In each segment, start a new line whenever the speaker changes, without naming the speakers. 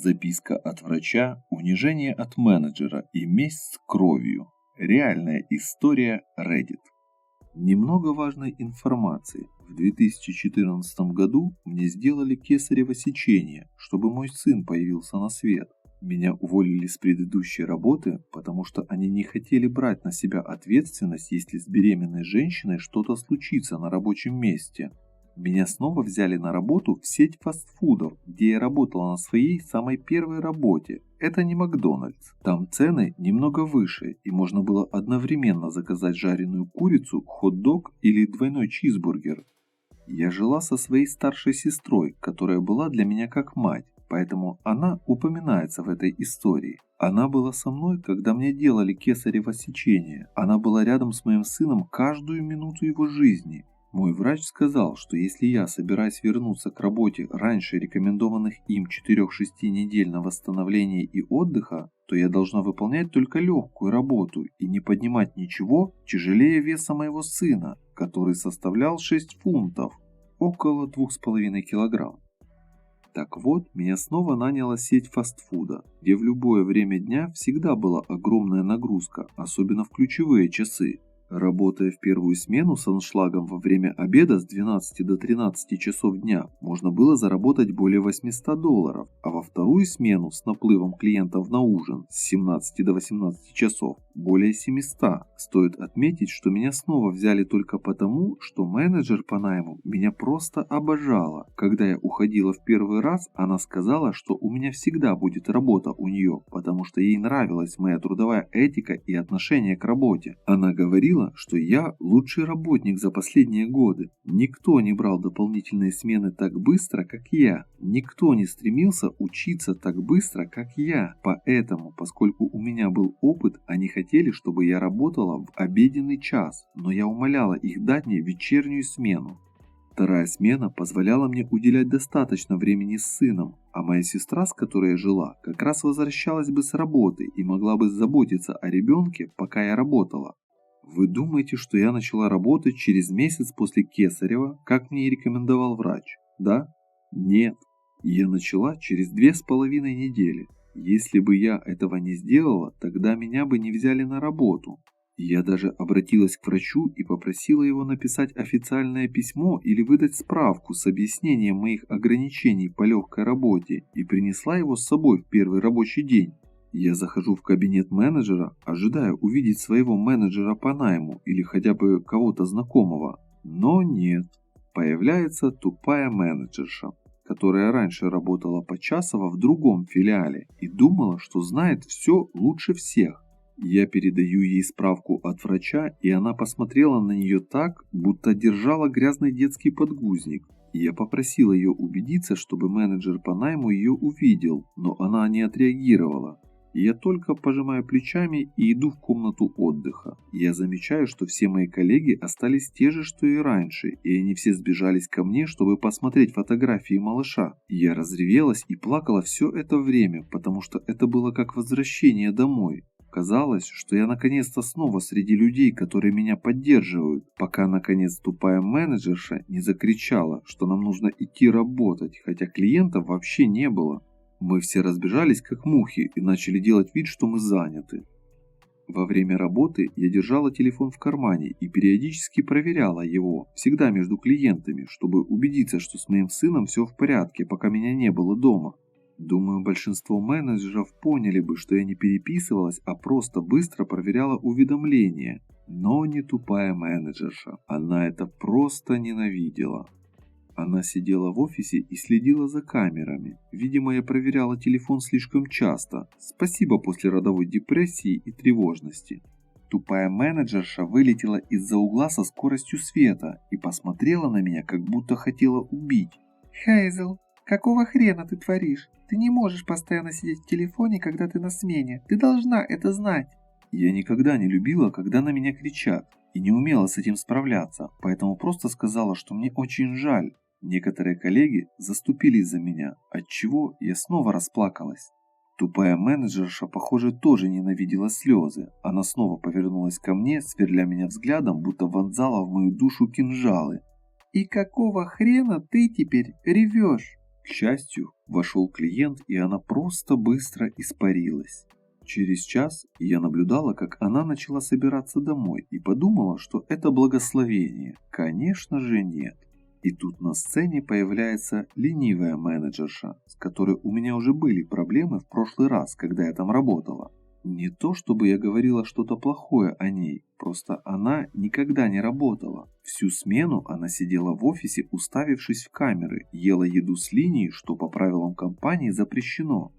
Записка от врача, унижение от менеджера и месть с кровью. Реальная история Reddit. Немного важной информации. В 2014 году мне сделали кесарево сечение, чтобы мой сын появился на свет. Меня уволили с предыдущей работы, потому что они не хотели брать на себя ответственность, если с беременной женщиной что-то случится на рабочем месте. Меня снова взяли на работу в сеть фастфудов, где я работала на своей самой первой работе. Это не Макдональдс. Там цены немного выше, и можно было одновременно заказать жареную курицу, хот-дог или двойной чизбургер. Я жила со своей старшей сестрой, которая была для меня как мать, поэтому она упоминается в этой истории. Она была со мной, когда мне делали кесарево сечение. Она была рядом с моим сыном каждую минуту его жизни. Мой врач сказал, что если я собираюсь вернуться к работе раньше рекомендованных им 4-6 недель на восстановление и отдыха, то я должна выполнять только легкую работу и не поднимать ничего тяжелее веса моего сына, который составлял 6 фунтов, около 2,5 килограмм. Так вот, меня снова наняла сеть фастфуда, где в любое время дня всегда была огромная нагрузка, особенно в ключевые часы. Работая в первую смену с аншлагом во время обеда с 12 до 13 часов дня, можно было заработать более $800, а во вторую смену с наплывом клиентов на ужин с 17 до 18 часов более 700. Стоит отметить, что меня снова взяли только потому, что менеджер по найму меня просто обожала. Когда я уходила в первый раз, она сказала, что у меня всегда будет работа у нее, потому что ей нравилась моя трудовая этика и отношение к работе. Она говорила, что я лучший работник за последние годы. Никто не брал дополнительные смены так быстро, как я. Никто не стремился учиться так быстро, как я. Поэтому, поскольку у меня был опыт, они хотели, чтобы я работала в обеденный час, но я умоляла их дать мне вечернюю смену. Вторая смена позволяла мне уделять достаточно времени с сыном, а моя сестра, с которой я жила, как раз возвращалась бы с работы и могла бы заботиться о ребенке, пока я работала. Вы думаете, что я начала работать через месяц после кесарева, как мне и рекомендовал врач, да? Нет. Я начала через 2,5 недели. Если бы я этого не сделала, тогда меня бы не взяли на работу. Я даже обратилась к врачу и попросила его написать официальное письмо или выдать справку с объяснением моих ограничений по легкой работе и принесла его с собой в первый рабочий день. Я захожу в кабинет менеджера, ожидая увидеть своего менеджера по найму или хотя бы кого-то знакомого. Но нет. Появляется тупая менеджерша, которая раньше работала почасово в другом филиале и думала, что знает все лучше всех. Я передаю ей справку от врача, и она посмотрела на нее так, будто держала грязный детский подгузник. Я попросила ее убедиться, чтобы менеджер по найму ее увидел, но она не отреагировала. Я только пожимаю плечами и иду в комнату отдыха. Я замечаю, что все мои коллеги остались те же, что и раньше, и они все сбежались ко мне, чтобы посмотреть фотографии малыша. Я разревелась и плакала все это время, потому что это было как возвращение домой. Казалось, что я наконец-то снова среди людей, которые меня поддерживают, пока наконец тупая менеджерша не закричала, что нам нужно идти работать, хотя клиентов вообще не было. Мы все разбежались как мухи и начали делать вид, что мы заняты. Во время работы я держала телефон в кармане и периодически проверяла его, всегда между клиентами, чтобы убедиться, что с моим сыном все в порядке, пока меня не было дома. Думаю, большинство менеджеров поняли бы, что я не переписывалась, а просто быстро проверяла уведомления. Но не тупая менеджерша. Она это просто ненавидела. Она сидела в офисе и следила за камерами. Видимо, я проверяла телефон слишком часто. Спасибо после родовой депрессии и тревожности. Тупая менеджерша вылетела из-за угла со скоростью света и посмотрела на меня, как будто хотела убить.
«Хейзел, какого хрена ты творишь? Ты не можешь постоянно сидеть в телефоне, когда ты на смене. Ты должна это знать».
Я никогда не любила, когда на меня кричат, и не умела с этим справляться, поэтому просто сказала, что мне очень жаль. Некоторые коллеги заступились за меня, отчего я снова расплакалась. Тупая менеджерша, похоже, тоже ненавидела слезы. Она снова повернулась ко мне, сверля меня взглядом, будто вонзала в мою душу кинжалы.
«И какого хрена ты теперь ревешь?»
К счастью, вошел клиент, и она просто быстро испарилась. Через час я наблюдала, как она начала собираться домой, и подумала, что это благословение. Конечно же нет. И тут на сцене появляется ленивая менеджерша, с которой у меня уже были проблемы в прошлый раз, когда я там работала. Не то чтобы я говорила что-то плохое о ней, просто она никогда не работала. Всю смену она сидела в офисе, уставившись в камеры, ела еду с линии, что по правилам компании запрещено.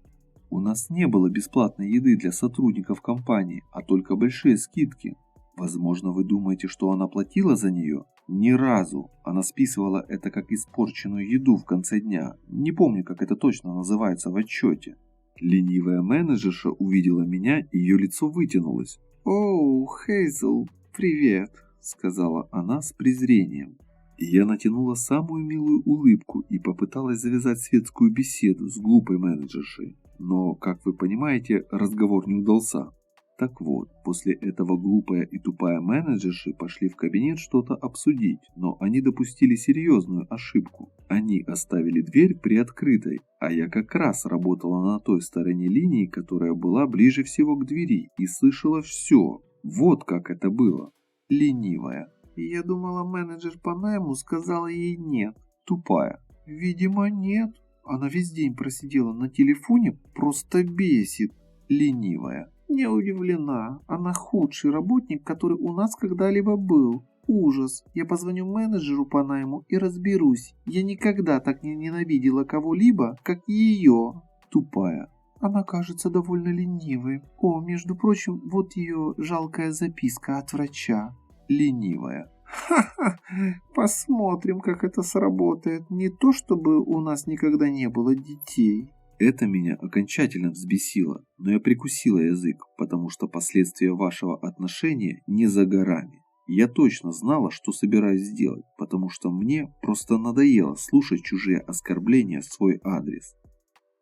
У нас не было бесплатной еды для сотрудников компании, а только большие скидки. Возможно, вы думаете, что она платила за нее? Ни разу. Она списывала это как испорченную еду в конце дня. Не помню, как это точно называется в отчете. Ленивая менеджерша увидела меня, и ее лицо вытянулось. «Оу, Хейзел, привет», — сказала она с презрением. Я натянула самую милую улыбку и попыталась завязать светскую беседу с глупой менеджершей. Но, как вы понимаете, разговор не удался. Так вот, после этого глупая и тупая менеджерши пошли в кабинет что-то обсудить, но они допустили серьезную ошибку. Они оставили дверь приоткрытой, а я как раз работала на той стороне линии, которая была ближе всего к двери, и слышала все. Вот как это было. Ленивая. Я думала, менеджер по найму сказала ей нет. Тупая. Видимо, нет. Она весь день просидела на телефоне, просто бесит. Ленивая. Не удивлена. Она худший работник, который у нас когда-либо был. Ужас. Я позвоню менеджеру по найму и разберусь. Я никогда так не ненавидела кого-либо, как ее. Тупая. Она кажется довольно ленивой. О, между прочим, вот ее жалкая записка от врача. Ленивая. Ха-ха, посмотрим, как это сработает. Не то, чтобы у нас никогда не было детей. Это меня окончательно взбесило, но я прикусила язык, потому что последствия вашего отношения не за горами. Я точно знала, что собираюсь сделать, потому что мне просто надоело слушать чужие оскорбления в свой адрес.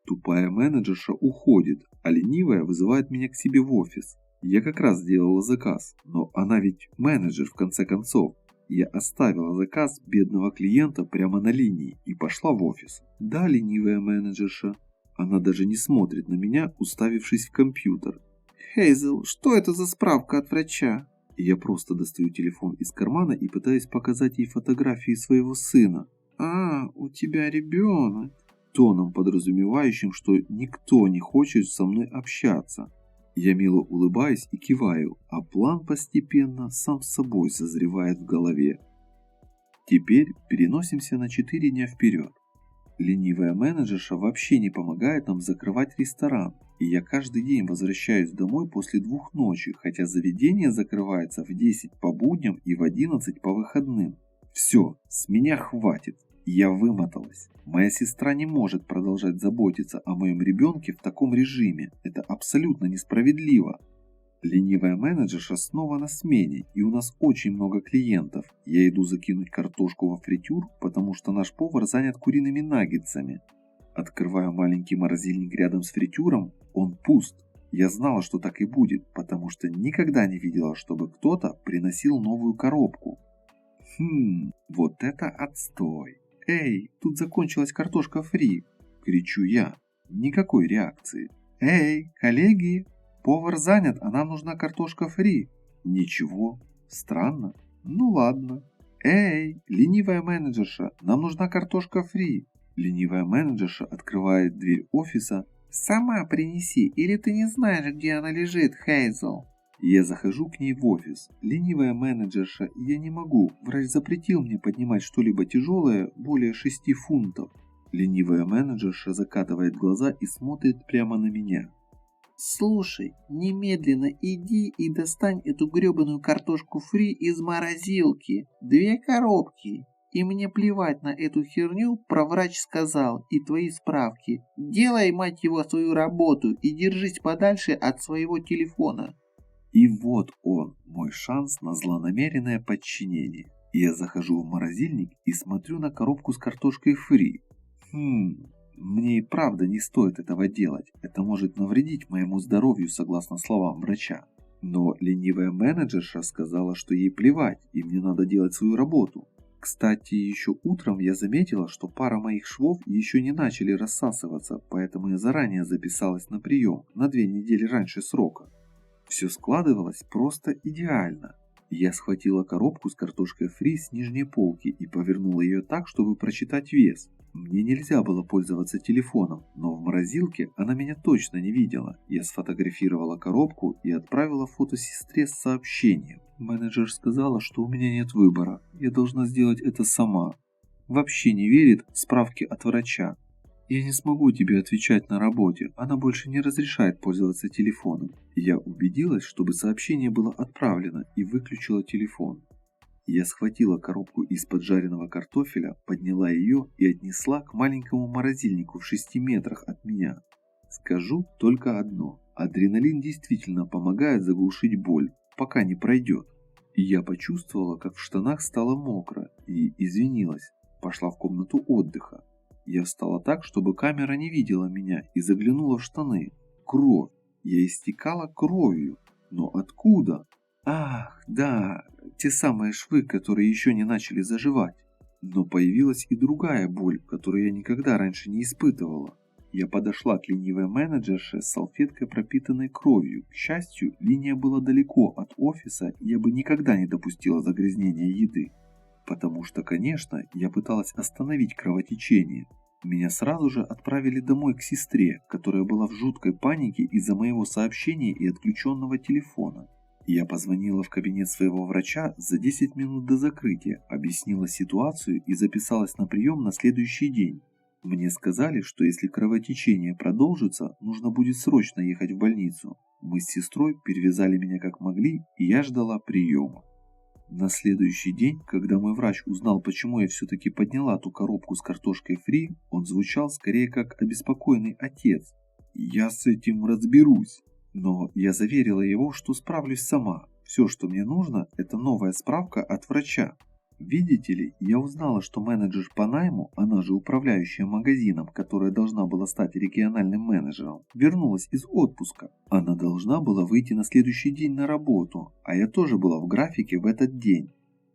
Тупая менеджерша уходит, а ленивая вызывает меня к себе в офис. Я как раз сделала заказ, но она ведь менеджер в конце концов. Я оставила заказ бедного клиента прямо на линии и пошла в офис. Да, ленивая менеджерша. Она даже не смотрит на меня, уставившись в компьютер. Хейзел, что это за справка от врача? Я просто достаю телефон из кармана и пытаюсь показать ей фотографии своего сына. А, у тебя ребенок. Тоном, подразумевающим, что никто не хочет со мной общаться. Я мило улыбаюсь и киваю, а план постепенно сам собой созревает в голове. Теперь переносимся на 4 дня вперед. Ленивая менеджерша вообще не помогает нам закрывать ресторан, и я каждый день возвращаюсь домой после 2 ночи, хотя заведение закрывается в 10 по будням и в 11 по выходным. Все, с меня хватит. Я вымоталась. Моя сестра не может продолжать заботиться о моем ребенке в таком режиме. Это абсолютно несправедливо. Ленивая менеджерша снова на смене, и у нас очень много клиентов. Я иду закинуть картошку во фритюр, потому что наш повар занят куриными наггетсами. Открываю маленький морозильник рядом с фритюром, он пуст. Я знала, что так и будет, потому что никогда не видела, чтобы кто-то приносил новую коробку. Вот это отстой. «Эй, тут закончилась картошка фри!» – кричу я. Никакой реакции. «Эй, коллеги, повар занят, а нам нужна картошка фри!» Ничего. Странно. Ну ладно. «Эй, ленивая менеджерша, нам нужна картошка фри!» Ленивая менеджерша открывает дверь офиса. «Сама принеси, или ты не знаешь, где она лежит, Хейзел?» Я захожу к ней в офис. Ленивая менеджерша, я не могу. Врач запретил мне поднимать что-либо тяжелое более 6 фунтов. Ленивая менеджерша закатывает глаза и смотрит прямо на меня. «Слушай, немедленно иди и достань эту гребаную картошку фри из морозилки. 2 коробки. И мне плевать на эту херню, про врач сказал, и твои справки. Делай, мать его, свою работу и держись подальше от своего телефона». И вот он, мой шанс на злонамеренное подчинение. Я захожу в морозильник и смотрю на коробку с картошкой фри. Мне и правда не стоит этого делать. Это может навредить моему здоровью, согласно словам врача. Но ленивая менеджерша сказала, что ей плевать, и мне надо делать свою работу. Кстати, еще утром я заметила, что пара моих швов еще не начали рассасываться, поэтому я заранее записалась на прием на 2 недели раньше срока. Все складывалось просто идеально. Я схватила коробку с картошкой фри с нижней полки и повернула ее так, чтобы прочитать вес. Мне нельзя было пользоваться телефоном, но в морозилке она меня точно не видела. Я сфотографировала коробку и отправила фото сестре с сообщением. Менеджер сказала, что у меня нет выбора, я должна сделать это сама. Вообще не верит в справки от врача. Я не смогу тебе отвечать на работе, она больше не разрешает пользоваться телефоном. Я убедилась, чтобы сообщение было отправлено, и выключила телефон. Я схватила коробку из-под жареного картофеля, подняла ее и отнесла к маленькому морозильнику в 6 метрах от меня. Скажу только одно. Адреналин действительно помогает заглушить боль, пока не пройдет. И я почувствовала, как в штанах стало мокро, и извинилась. Пошла в комнату отдыха. Я встала так, чтобы камера не видела меня, и заглянула в штаны. Кровь. Я истекала кровью. Но откуда? Ах, да, те самые швы, которые еще не начали заживать. Но появилась и другая боль, которую я никогда раньше не испытывала. Я подошла к ленивой менеджерше с салфеткой, пропитанной кровью. К счастью, линия была далеко от офиса, и я бы никогда не допустила загрязнения еды. Потому что, конечно, я пыталась остановить кровотечение. Меня сразу же отправили домой к сестре, которая была в жуткой панике из-за моего сообщения и отключенного телефона. Я позвонила в кабинет своего врача за 10 минут до закрытия, объяснила ситуацию и записалась на прием на следующий день. Мне сказали, что если кровотечение продолжится, нужно будет срочно ехать в больницу. Мы с сестрой перевязали меня как могли, и я ждала приема. На следующий день, когда мой врач узнал, почему я все-таки подняла ту коробку с картошкой фри, он звучал скорее как обеспокоенный отец. «Я с этим разберусь». Но я заверила его, что справлюсь сама. Все, что мне нужно, это новая справка от врача. Видите ли, я узнала, что менеджер по найму, она же управляющая магазином, которая должна была стать региональным менеджером, вернулась из отпуска. Она должна была выйти на следующий день на работу, а я тоже была в графике в этот день.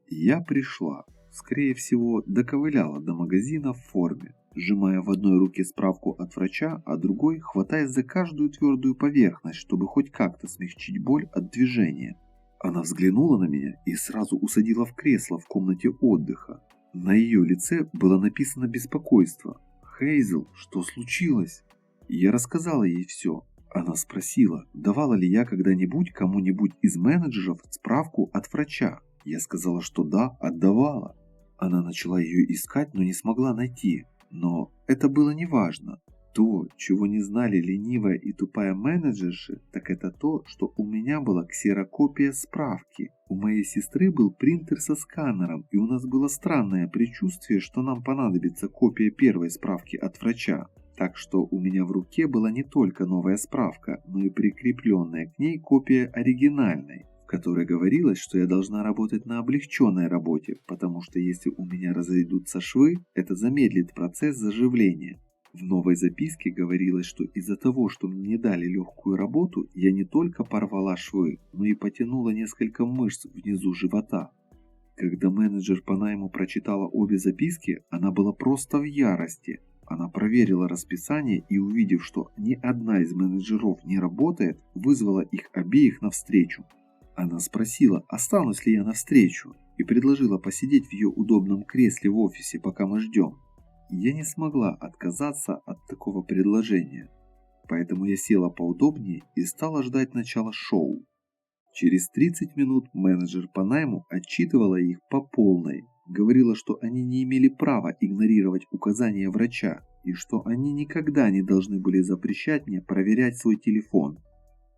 Я пришла. Скорее всего, доковыляла до магазина в форме, сжимая в одной руке справку от врача, а другой хватаясь за каждую твердую поверхность, чтобы хоть как-то смягчить боль от движения. Она взглянула на меня и сразу усадила в кресло в комнате отдыха. На ее лице было написано беспокойство. «Хейзел, что случилось?» Я рассказала ей все. Она спросила, давала ли я когда-нибудь кому-нибудь из менеджеров справку от врача. Я сказала, что да, отдавала. Она начала ее искать, но не смогла найти. Но это было неважно. То, чего не знали ленивая и тупая менеджерши, так это то, что у меня была ксерокопия справки. У моей сестры был принтер со сканером, и у нас было странное предчувствие, что нам понадобится копия первой справки от врача. Так что у меня в руке была не только новая справка, но и прикрепленная к ней копия оригинальной, в которой говорилось, что я должна работать на облегченной работе, потому что если у меня разойдутся швы, это замедлит процесс заживления. В новой записке говорилось, что из-за того, что мне не дали легкую работу, я не только порвала швы, но и потянула несколько мышц внизу живота. Когда менеджер по найму прочитала обе записки, она была просто в ярости. Она проверила расписание и, увидев, что ни одна из менеджеров не работает, вызвала их обеих навстречу. Она спросила, останусь ли я навстречу, и предложила посидеть в ее удобном кресле в офисе, пока мы ждем. Я не смогла отказаться от такого предложения, поэтому я села поудобнее и стала ждать начала шоу. Через 30 минут менеджер по найму отчитывала их по полной, говорила, что они не имели права игнорировать указания врача и что они никогда не должны были запрещать мне проверять свой телефон.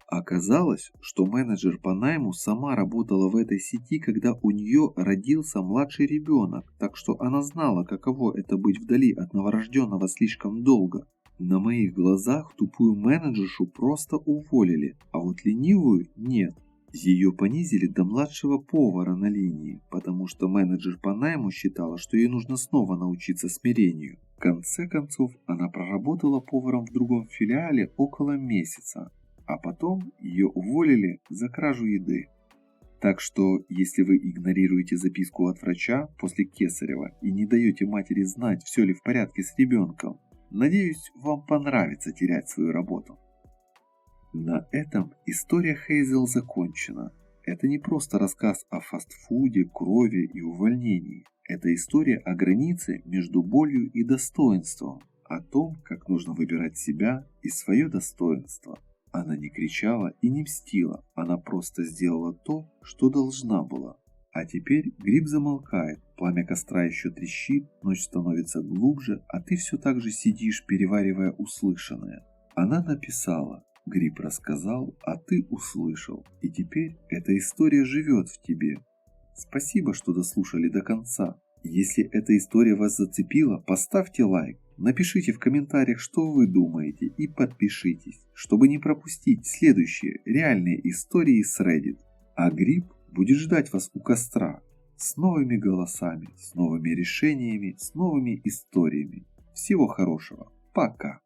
Оказалось, что менеджер по найму сама работала в этой сети, когда у нее родился младший ребенок, так что она знала, каково это быть вдали от новорожденного слишком долго. На моих глазах тупую менеджершу просто уволили, а вот ленивую нет. Ее понизили до младшего повара на линии, потому что менеджер по найму считала, что ей нужно снова научиться смирению. В конце концов, она проработала поваром в другом филиале около месяца. А потом ее уволили за кражу еды. Так что, если вы игнорируете записку от врача после кесарева и не даете матери знать, все ли в порядке с ребенком, надеюсь, вам понравится терять свою работу. На этом история Хейзел закончена. Это не просто рассказ о фастфуде, крови и увольнении. Это история о границе между болью и достоинством, о том, как нужно выбирать себя и свое достоинство. Она не кричала и не мстила, она просто сделала то, что должна была. А теперь гриб замолкает, пламя костра еще трещит, ночь становится глубже, а ты все так же сидишь, переваривая услышанное. Она написала, гриб рассказал, а ты услышал, и теперь эта история живет в тебе. Спасибо, что дослушали до конца. Если эта история вас зацепила, поставьте лайк. Напишите в комментариях, что вы думаете, и подпишитесь, чтобы не пропустить следующие реальные истории с Reddit. А гриб будет ждать вас у костра с новыми голосами, с новыми решениями, с новыми историями. Всего хорошего. Пока.